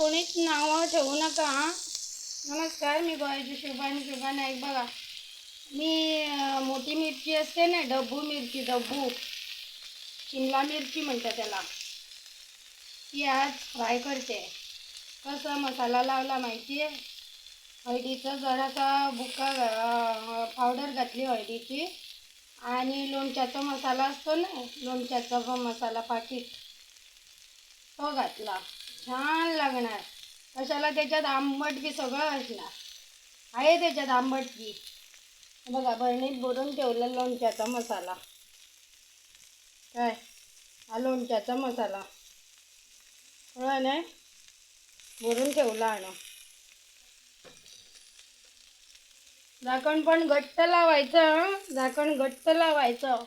कोणीच नावं ठेवू नका. नमस्कार, मी गोव्याची शोभा नाईक. बघा, मी मोठी मिरची असते ना, डब्बू मिरची, डब्बू शिमला मिरची म्हणतात त्याला, ती आज फ्राय करते. कसा मसाला लावला माहिती आहे? हळदीचा जरासा बुक्का पावडर घातली हळदीची, आणि लोणच्याचा मसाला असतो ना, लोणच्याचा मसाला पाकिट, तो घातला. छान लागणार. कशाला, त्याच्यात आंबट बी सगळं असणार आहे, त्याच्यात आंबट बी. बघा, बरणीत भरून ठेवला लोणच्याचा मसाला. काय हा लोणच्याचा मसाला कळलं नाही? भरून ठेवला. आणि झाकण पण घट्ट लावायचं, झाकण घट्ट लावायचं,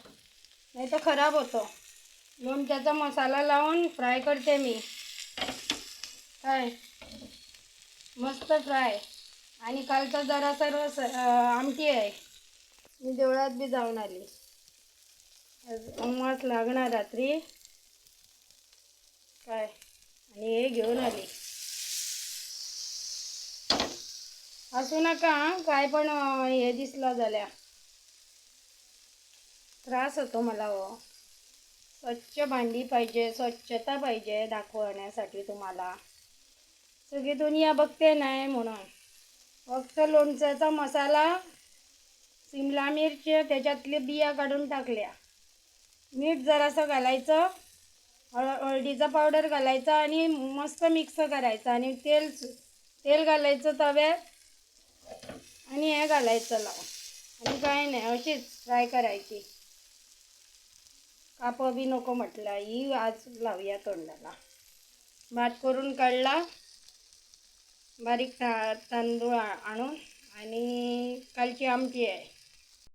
नाही तर खराब होतं. लोणच्याचा मसाला लावून फ्राय करते मी. काय मस्त फ्राय. आणि कालचा जरासा रस आमटी आहे. मी देवळात बी जाऊन आली. अमावास लागणार रात्री. काय आणि हे घेऊन आली. असू नका, काय पण हे दिसला झाल्या त्रास होतो मला. हो, स्वच्छ भांडी पाहिजे, स्वच्छता पाहिजे दाखवण्यासाठी तुम्हाला. सगळी दुनिया बघते नाही म्हणून. फक्त लोणच्याचा मसाला, शिमला मिरची, त्याच्यातले बिया काढून टाकल्या, मीठ जरासं घालायचं, हळदीचा पावडर घालायचा, आणि मस्त मिक्स करायचं. आणि तेल घालायचं तव्यात, आणि हे घालायचं लावून, आणि काय नाही, अशीच फ्राय करायची. कापं बी नको म्हटलं, ही आज लावूया तोंडाला. भात करून काढला, बारीक तांदूळ आणून, आणि कालची आमटी आहे.